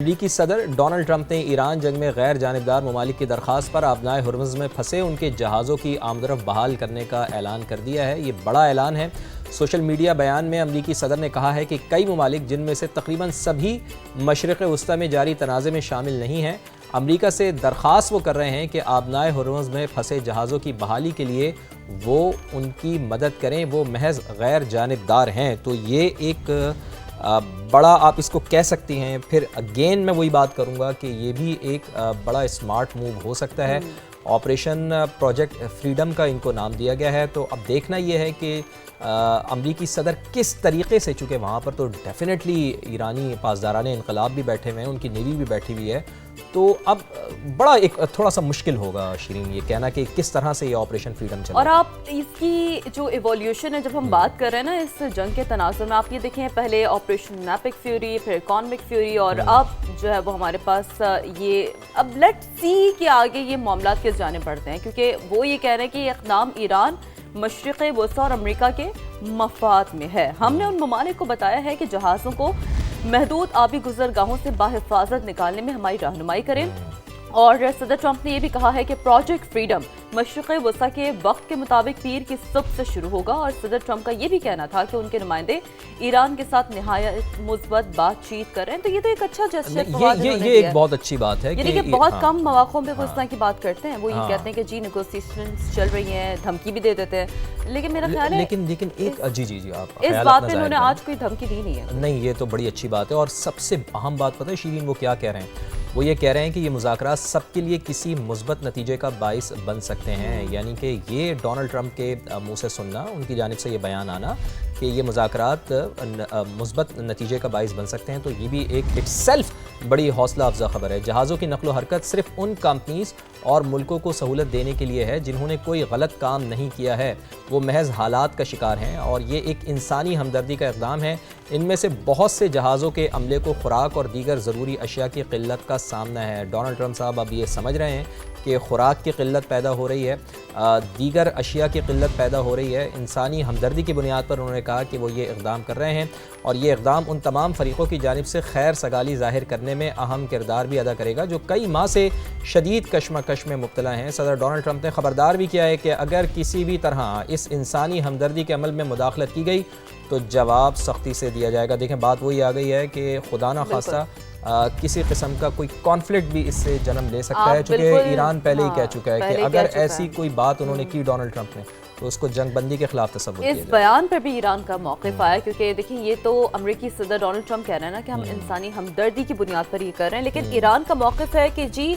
امریکی صدر Donald Trump نے ایران جنگ میں غیر جانبدار ممالک کی درخواست پر آبنائے ہرمز میں پھنسے ان کے جہازوں کی آمدرفت بحال کرنے کا اعلان کر دیا ہے۔ یہ بڑا اعلان ہے۔ سوشل میڈیا بیان میں امریکی صدر نے کہا ہے کہ کئی ممالک جن میں سے تقریباً سبھی مشرق وسطی میں جاری تنازع میں شامل نہیں ہیں، امریکہ سے درخواست وہ کر رہے ہیں کہ آبنائے ہرمز میں پھنسے جہازوں کی بحالی کے لیے وہ ان کی مدد کریں، وہ محض غیر جانبدار ہیں۔ تو یہ ایک بڑا آپ اس کو کہہ سکتی ہیں۔ پھر اگین میں وہی بات کروں گا کہ یہ بھی ایک بڑا اسمارٹ موو ہو سکتا ہے۔ آپریشن پروجیکٹ فریڈم کا ان کو نام دیا گیا ہے۔ تو اب دیکھنا یہ ہے کہ امریکی صدر کس طریقے سے، چونکہ وہاں پر تو ڈیفینیٹلی ایرانی پاسداران انقلاب بھی بیٹھے ہوئے ہیں، ان کی نیوی بھی بیٹھی ہوئی ہے، تو اب بڑا ایک تھوڑا سا مشکل ہوگا شیرین یہ کہنا کہ کس طرح سے یہ آپریشن فریڈم چلے۔ اور آپ اس کی جو ایولیوشن ہے، جب ہم بات کر رہے ہیں نا اس جنگ کے تناظر میں، آپ یہ دیکھیں پہلے آپریشن ایپک فیوری، پھر اکانومک فیوری، اور اب جو ہے وہ ہمارے پاس یہ اب لیٹ سی کہ آگے یہ معاملات کس جانے بڑھتے ہیں، کیونکہ وہ یہ کہہ رہے ہیں کہ یہ اقدام ایران، مشرق وسطی اور امریکہ کے مفاد میں ہے۔ ہم نے ان ممالک کو بتایا ہے کہ جہازوں کو محدود آبی گزرگاہوں سے بحفاظت نکالنے میں ہماری رہنمائی کریں، اور صدر ٹرمپ نے یہ بھی کہا ہے کہ پروجیکٹ فریڈم مشرق وسطی کے وقت کے مطابق پیر کی صبح سے شروع ہوگا، اور صدر ٹرمپ کا یہ بھی کہنا تھا کہ ان کے نمائندے ایران کے ساتھ نہایت مثبت بات چیت کر رہے ہیں۔ تو یہ تو ایک اچھا جسچر، یہ ایک بہت اچھی بات ہے، یعنی کہ بہت کم مواقع پہ وہ اس طرح کی بات کرتے ہیں۔ وہ یہ کہتے ہیں کہ جی نیگوسیشنز چل رہی ہیں، دھمکی بھی دے دیتے ہیں، لیکن میرا خیال ہے لیکن ایک جی آپ اس بات پہ انہوں نے آج کوئی دھمکی دی نہیں ہے۔ نہیں، یہ تو بڑی اچھی بات ہے۔ اور سب سے اہم بات پتہ ہے شیرین وہ کیا کہہ رہے ہیں؟ وہ یہ کہہ رہے ہیں کہ یہ مذاکرات سب کے لیے کسی مثبت نتیجے کا باعث بن سکتے ہیں، یعنی کہ یہ ڈونلڈ ٹرمپ کے منہ سے سننا، ان کی جانب سے یہ بیان آنا کہ یہ مذاکرات مثبت نتیجے کا باعث بن سکتے ہیں، تو یہ بھی ایک اٹ سیلف بڑی حوصلہ افزا خبر ہے۔ جہازوں کی نقل و حرکت صرف ان کمپنیز اور ملکوں کو سہولت دینے کے لیے ہے جنہوں نے کوئی غلط کام نہیں کیا ہے، وہ محض حالات کا شکار ہیں، اور یہ ایک انسانی ہمدردی کا اقدام ہے۔ ان میں سے بہت سے جہازوں کے عملے کو خوراک اور دیگر ضروری اشیاء کی قلت کا سامنا ہے۔ ڈونلڈ ٹرمپ صاحب اب یہ سمجھ رہے ہیں کہ خوراک کی قلت پیدا ہو رہی ہے، دیگر اشیاء کی قلت پیدا ہو رہی ہے۔ انسانی ہمدردی کی بنیاد پر انہوں نے کہا کہ وہ یہ اقدام کر رہے ہیں، اور یہ اقدام ان تمام فریقوں کی جانب سے خیر سگالی ظاہر کرنے میں اہم کردار بھی ادا کرے گا جو کئی ماہ سے شدید کشمکش میں مبتلا ہیں۔ صدر ڈونلڈ ٹرمپ نے خبردار بھی کیا ہے کہ اگر کسی بھی طرح اس انسانی ہمدردی کے عمل میں مداخلت کی گئی تو جواب سختی سے دیا جائے گا۔ دیکھیں بات وہی آ گئی ہے کہ خدا نہ خواستہ کسی قسم کا کوئی کانفلکٹ بھی اس سے جنم لے سکتا ہے، چونکہ ایران پہلے ہی کہہ چکا ہے کہ اگر ایسی کوئی بات انہوں نے کی ڈونلڈ ٹرمپ نے تو اس کو جنگ بندی کے خلاف تصور کیا جائے۔ اس بیان پر بھی ایران کا موقف آیا، کیونکہ دیکھیں یہ تو امریکی صدر ڈونلڈ ٹرمپ کہہ رہے ہیں نا کہ ہم انسانی ہمدردی کی بنیاد پر یہ کر رہے ہیں، لیکن ایران کا موقف ہے کہ جی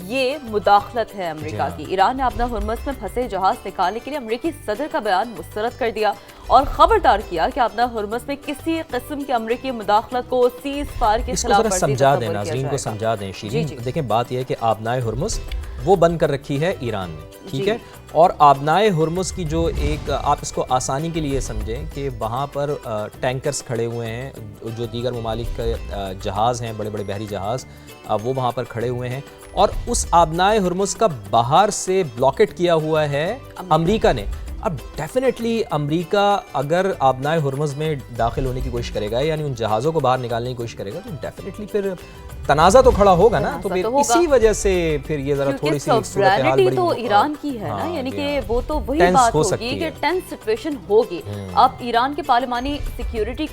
یہ مداخلت ہے امریکہ کی۔ ایران نے اپنا ہرمز میں پھنسے جہاز نکالنے کے لیے امریکی صدر کا بیان مسترد کر دیا اور خبردار کیا کہ اپنا ہرمز میں کسی قسم کی امریکی مداخلت کو سیز فائر کے خلاف سمجھا دیں، ناظرین کو سمجھا دیں شیرین۔ دیکھیں بات یہ ہے کہ آبنائے ہرمز وہ بند کر رکھی ہے ایران نے، ٹھیک ہے، اور آبنائے ہرمز کی جو ایک آپ اس کو آسانی کے لیے سمجھیں کہ وہاں پر ٹینکرز کھڑے ہوئے ہیں، جو دیگر ممالک کے جہاز ہیں، بڑے بڑے بحری جہاز وہ وہاں پر کھڑے ہوئے ہیں، اور اس آبنائے ہرمز کا باہر سے بلاکٹ کیا ہوا ہے امریکہ نے۔ اب ڈیفینیٹلی امریکہ اگر آبنائے ہرمز میں داخل ہونے کی کوشش کرے گا، یعنی ان جہازوں کو باہر نکالنے کی کوشش کرے گا، تو ڈیفینیٹلی پھر تنازع تو کھڑا ہوگا نا، تو پھر اسی وجہ سے پھر یہ ذرا تھوڑی سی سوورینٹی تو ایران کی ہے نا، یعنی کہ وہ تو وہی بات ہوگی کہ ٹینس سچویشن ہوگی۔ اب ایران کے پارلیمانی سیکیورٹی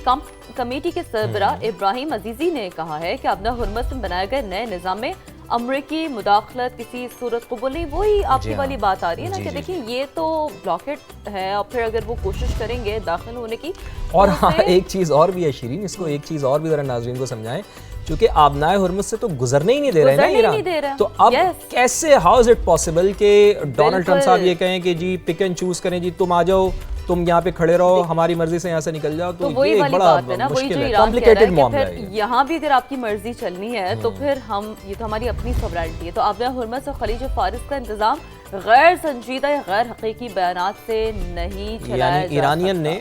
کمیٹی کے سربراہ ابراہیم عزیزی نے کہا ہے کہ اپنا ہرمز میں بنائے گئے نئے نظام میں امریکی مداخلت کسی صورت قبول نہیں۔ وہی آپ کی والی بات آ رہی ہے نا کہ دیکھیں یہ تو بلاکٹ ہے، اور پھر اگر وہ کوشش کریں گے داخل ہونے کی۔ اور ہاں ایک چیز اور بھی ہے شیرین، اس کو ایک چیز اور بھی ذرا ناظرین کو سمجھائیں، چونکہ آبنائے ہرمز سے تو گزرنے ہی نہیں دے رہے نا ایران، تو اب کیسے ہاؤ از اٹ پاسبل کہ ڈونلڈ ٹرمپ صاحب یہ کہیں کہ جی پک اینڈ چوز کریں، جی تم آ جاؤ، تم یہاں پہ کھڑے رہو، ہماری مرضی سے یہاں سے نکل جاؤ، تو یہ ایک بڑا مشکل ہے، کمپلیکیٹڈ معاملہ ہے۔ یہاں بھی اگر آپ کی مرضی چلنی ہے تو پھر یہ تو ہماری اپنی سوورینٹی ہے۔ تو آبنائے ہرمز اور خلیج فارس کا انتظام غیر سنجیدہ یا غیر حقیقی بیانات سے نہیں چلایا جا سکتا۔ ایرانین نے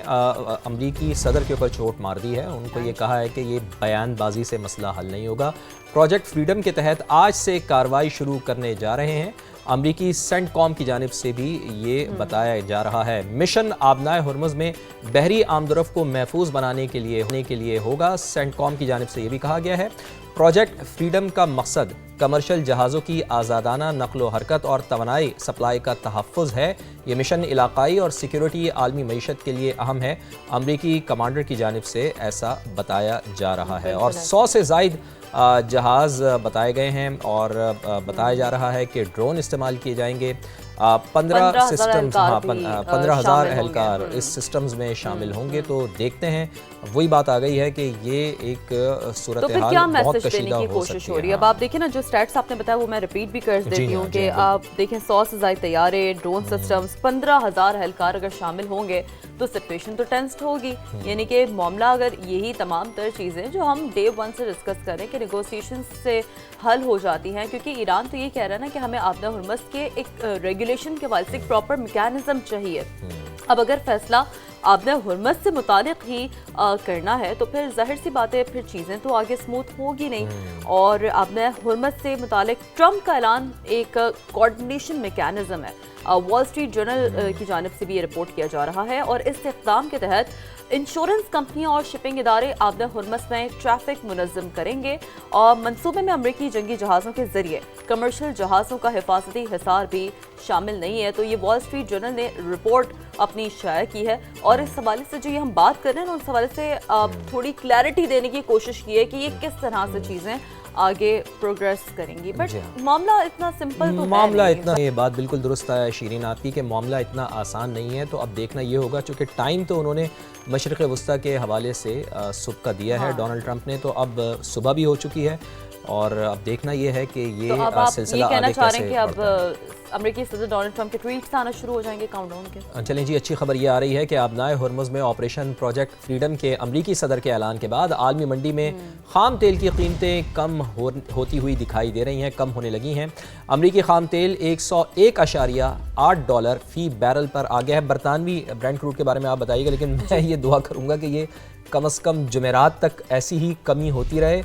امریکی صدر کے اوپر چوٹ مار دی ہے، ان کو یہ کہا ہے کہ یہ بیان بازی سے مسئلہ حل نہیں ہوگا۔ پروجیکٹ فریڈم کے تحت آج سے کارروائی شروع کرنے جا رہے ہیں۔ امریکی سینٹ کام کی جانب سے بھی یہ بتایا جا رہا ہے۔ مشن آبنائے ہرمز میں بحری آمدرفت کو محفوظ بنانے کے لیے ہوگا، سینٹ کام کی جانب سے یہ بھی کہا گیا ہے۔ प्रोजेक्ट फ्रीडम का मकसद कमर्शियल जहाज़ों की आज़ादाना नकलो हरकत और तवानाई सप्लाई का तहफ़्फ़ुज़ है। ये मिशन इलाक़ाई और सिक्योरिटी आलमी मईशत के लिए अहम है। अमरीकी कमांडर की जानिब से ऐसा बताया जा रहा है और 100 से ज़ायद जहाज़ बताए गए हैं और बताया जा रहा है कि ड्रोन इस्तेमाल किए जाएंगे। 15 सिस्टम्स, 15,000 एहलकार इस सिस्टम्स में शामिल होंगे। तो देखते हैं, वही बात आ गई है कि ये एक सूरत तो फिर हाल क्या बहुत मैसेज देने कशीदा की हो कोशिश सकती हो है। रही है? अब आप देखें ना, जो स्टैट्स आपने बताया वो मैं रिपीट भी कर देती हूँ कि आप देखें 100 से ज़ायद तैयारे, ड्रोन सिस्टम्स, 15,000 एहलकार अगर शामिल होंगे तो सिचुएशन तो टेंस्ड होगी। यानी कि मामला अगर यही तमाम तर चीज़ें जो हम डे वन से डिस्कस करें कि नेगोशिएशन से हल हो जाती हैं, क्योंकि ईरान तो ये कह रहा है ना कि हमें आबदा हुर्मस के एक रेगुलेशन के वाले से एक प्रॉपर मैकेनिज्म चाहिए। अब अगर फैसला आबदा हुर्मस से मुतालिक ही करना है तो फिर जाहिर सी बात है फिर चीज़ें तो आगे स्मूथ होगी नहीं। और आबदा हुर्मस से मुतालिक ट्रंप का ऐलान एक कोऑर्डिनेशन मैकेनिज्म है। वॉल स्ट्रीट जर्नल की जानिब से भी ये रिपोर्ट किया जा रहा है और इस इक़दाम के तहत इंश्योरेंस कंपनियां और शिपिंग इदारे आबदा हुर्मस में ट्रैफिक मुनज़्ज़म करेंगे और मंसूबे में अमरीकी जंगी जहाज़ों के जरिए कमर्शियल जहाज़ों का हिफाजती हिसार भी शामिल नहीं है। तो ये वॉल स्ट्रीट जर्नल ने रिपोर्ट अपनी शाया की है और इस हवाले से जो ये हम बात कर रहे हैं ना, उस हवाले से थोड़ी क्लैरिटी देने की कोशिश की है कि ये किस तरह से चीज़ें आगे प्रोग्रेस करेंगी। बट मामला इतना सिंपल तो मामला है इतना, ये बात बिल्कुल दुरुस्त है शीरीन आपकी कि मामला इतना आसान नहीं है। तो अब देखना ये होगा, चूँकि टाइम तो उन्होंने मशरिक़ वस्ता के हवाले से सुबह का दिया है डोनाल्ड ट्रंप ने, तो अब सुबह भी हो चुकी है और अब देखना ये है कि ये तो अब आप सिलसिला ये कहना आगे चाह रहे हैं कैसे कि बढ़ता है। अब अमेरिकी सदर डोनाल्ड ट्रंप के ट्वीट्स आना शुरू हो जाएंगे काउंटडाउन के? चलें जी, अच्छी खबर ये आ रही है कि आबनाए हुर्मुज़ में ऑपरेशन प्रोजेक्ट फ्रीडम के अमरीकी सदर के ऐलान के बाद आलमी मंडी में खाम तेल की कीमतें कम होती हुई दिखाई दे रही हैं, कम होने लगी हैं। अमरीकी खाम तेल $101.8 फ़ी बैरल पर आ गया है। बरतानवी ब्रेंट क्रूड के बारे में आप बताइएगा, लेकिन मैं ये दुआ करूँगा कि ये कम अज़ कम जुमेरात तक ऐसी ही कमी होती रहे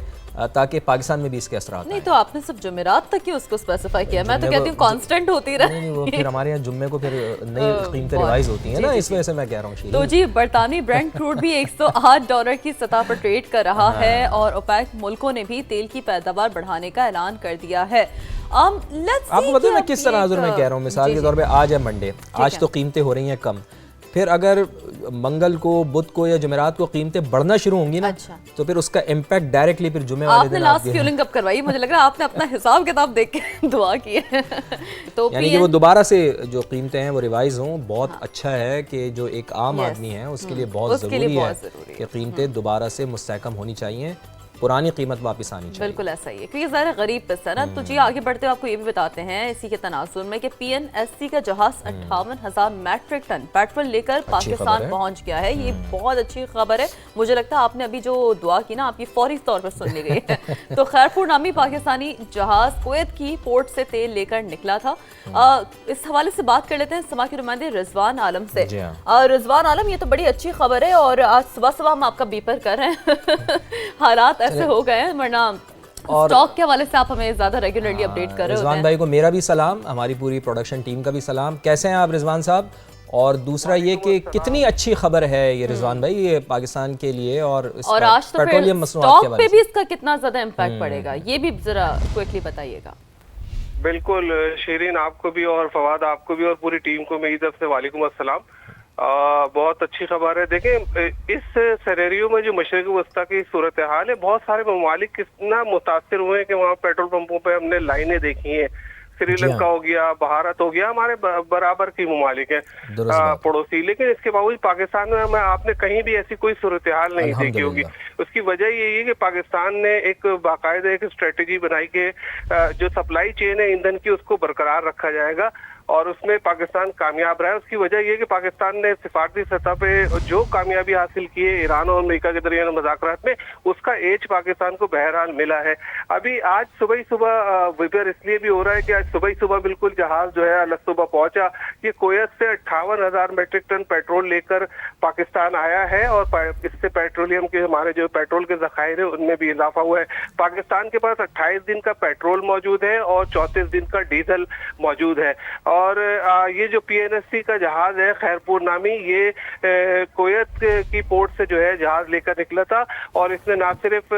ताकि पाकिस्तान में भी इसके असरात नहीं। तो आपने सब जुमेरात तक ही उसको स्पेसिफाई किया, मैं तो कहती हूँ कांस्टेंट होती रहे। नहीं, वो फिर हमारे यहाँ जुम्मे को फिर नई कीमतें रिवाइज होती हैं ना, इस वजह से मैं कह रहा हूँ। तो जी, बरतानवी ब्रेंट क्रूड भी $108 की सतह पर ट्रेड कर रहा है और ओपेक मुल्कों ने भी तेल की पैदावार बढ़ाने का ऐलान कर दिया है। आपको पता है मैं किस तनाजुर में कह रहा हूँ? मिसाल के तौर पे आज है मंडे, आज तो कीमतें हो रही हैं कम, फिर अगर मंगल को, बुध को या जुमेरात को कीमतें बढ़ना शुरू होंगी ना, तो फिर उसका इम्पैक्ट डायरेक्टली फिर जुमे वाले दिन आपने लास्ट फ्यूलिंग कब करवाई? मुझे लग रहा है आपने अपना हिसाब किताब देख के दुआ की है। तो यानी कि वो दोबारा से जो कीमतें हैं वो रिवाइज हों। बहुत अच्छा है कि जो एक आम आदमी है उसके लिए बहुत ज़रूरी है कि कीमतें दोबारा से मुस्तहकम होनी चाहिए, पुरानी कीमत वापस आनी चाहिए। बिल्कुल ऐसा ही है, क्योंकि ज़रा गरीब किस्सा है ना। तो जी आगे बढ़ते हुए आपको ये भी बताते हैं इसी के तनासुर में कि PNSC का जहाज 58,000 मैट्रिक टन पेट्रोल लेकर पाकिस्तान पहुंच गया है। ये बहुत अच्छी खबर है। मुझे लगता है आपने अभी जो दुआ की ना, आपकी फौरी तौर पर सुन ली गई है। तो खैरपुर नामी पाकिस्तानी जहाज कुवैत की पोर्ट से तेल लेकर निकला था। इस हवाले से बात कर लेते हैं समा के नुमाइंदे रिजवान आलम से। रिजवान आलम, ये तो बड़ी अच्छी खबर है और आज सुबह सुबह हम आपका बीपर कर रहे हैं। हालात ऐसे हो गए हैं, वरना और स्टॉक के हवाले से आप हमें ज्यादा रेगुलरली अपडेट कर रहे हैं। रिजवान भाई को मेरा भी सलाम, हमारी पूरी प्रोडक्शन टीम का भी सलाम। कैसे हैं आप रिजवान साहब? और दूसरा ये कि कितनी अच्छी खबर है ये रिजवान भाई, ये पाकिस्तान के लिए और आज तो पेट्रोलियम मसनूआत के पे भी इसका कितना ज्यादा इम्पैक्ट पड़ेगा, ये भी जरा क्विकली बताइएगा। बिल्कुल शीरीन, आपको भी और फवाद आपको भी और पूरी टीम को मेरी तरफ से वालेकुम अस्सलाम। बहुत अच्छी खबर है। देखें, इस सिनेरियो में जो मशरिक़ वस्ता की सूरत हाल है, बहुत सारे ममालिक कितना मुतासिर हुए हैं कि वहाँ पेट्रोल पंपों पे हमने लाइनें देखी हैं। श्रीलंका हो गया, भारत हो गया, हमारे बराबर की ममालिक है पड़ोसी। लेकिन इसके बावजूद पाकिस्तान में आपने कहीं भी ऐसी कोई सूरत हाल नहीं देखी होगी। उसकी वजह यही है कि पाकिस्तान ने एक बाकायदा एक स्ट्रेटेजी बनाई कि जो सप्लाई चेन है ईंधन की उसको बरकरार रखा जाएगा और उसमें पाकिस्तान कामयाब रहा है। उसकी वजह यह कि पाकिस्तान ने सिफारती सतह पे जो कामयाबी हासिल की है ईरान और अमेरिका के दरमियान मुज़ाकरात में, उसका एज पाकिस्तान को बहरहाल मिला है। अभी आज सुबह ही सुबह विपर इसलिए भी हो रहा है कि आज सुबह ही सुबह बिल्कुल जहाज जो है अलग सुबह पहुंचा। ये कुवैत से 58,000 मीट्रिक टन पेट्रोल लेकर पाकिस्तान आया है और इससे पेट्रोलियम के हमारे जो पेट्रोल के ज़खायर है उनमें भी इजाफा हुआ है। पाकिस्तान के पास 28 दिन का पेट्रोल मौजूद है और 34 दिन का डीजल मौजूद है। और ये जो PNSC का जहाज है खैरपुर नामी, ये कुवैत की पोर्ट से जो है जहाज लेकर निकला था और इसने ना सिर्फ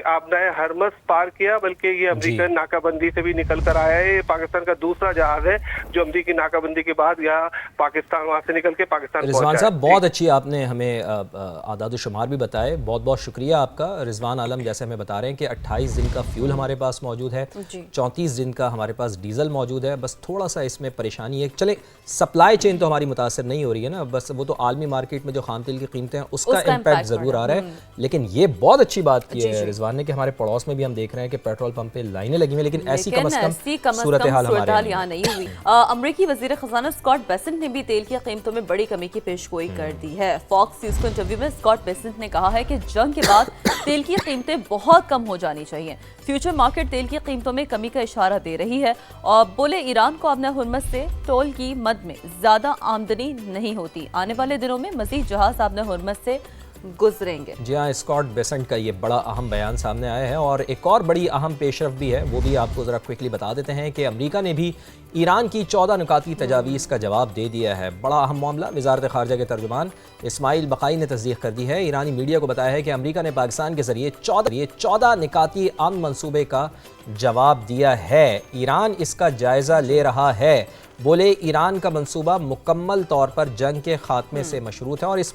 आबनाए हरमस पार किया बल्कि ये अमेरिकन नाकाबंदी से भी निकल कर आया है। ये पाकिस्तान का दूसरा जहाज है जो अमेरिकी नाकाबंदी के बाद यहाँ पाकिस्तान वहां से निकल के पाकिस्तान रिजवान पहुंचा साहब है। बहुत अच्छी आपने हमें आदाद शुमार भी बताए, बहुत बहुत शुक्रिया आपका। रिजवान आलम जैसे हमें बता रहे हैं कि 28 दिन का फ्यूल हमारे पास मौजूद है, 34 दिन का हमारे पास डीजल मौजूद है। बस थोड़ा सा इसमें परेशानी है, चले सप्लाई चेन तो हमारी मुतासर नहीं हो रही है ना, बस वो तो आलमी मार्केट में जो खाम तेल की कीमतें हैं उसका इम्पैक्ट ज़रूर आ रहा है। लेकिन ये बहुत अच्छी बात की है रिजवान ने कि हमारे पड़ोस में भी हम देख रहे हैं कि पेट्रोल पंप पे लाइनें लगी हुई हैं, लेकिन ऐसी कम से कम सूरत हाल हमारे यहाँ नहीं हुई। अमरीकी वज़ीर ख़ज़ाना स्कॉट बेसेंट ने भी तेल की कीमतों में बड़ी कमी की पेशगोई कर दी है। फॉक्स न्यूज़ को इंटरव्यू में स्कॉट बेसेंट ने कहा है कि जंग के बाद तेल की कीमतें बहुत कम हो जानी चाहिए। फ्यूचर मार्केट तेल की कीमतों में कमी का इशारा दे रही है और बोले ईरान को आबना हुर्मस से टोल की मद में ज्यादा आमदनी नहीं होती। आने वाले दिनों में मज़ीद जहाज आबना हुर्मस से गुजरेंगे। जी हाँ, स्कॉट बेसेंट का ये बड़ा अहम बयान सामने आया है और एक और बड़ी अहम पेशरफ भी है, वो भी आपको ज़रा क्विकली बता देते हैं कि अमेरिका ने भी ईरान की 14 नुकाती तजावीज़ का जवाब दे दिया है। बड़ा अहम मामला, वज़ारत ख़ारजा के तर्जुमान इस्माइल बक़ाई ने तस्दीक कर दी है। ईरानी मीडिया को बताया है कि अमेरिका ने पाकिस्तान के ज़रिए 14 निकाती अमन मंसूबे का जवाब दिया है। ईरान इसका जायज़ा ले रहा है। बोले ईरान का मंसूबा मुकम्मल तौर पर जंग के खात्मे से मशरूत है और इस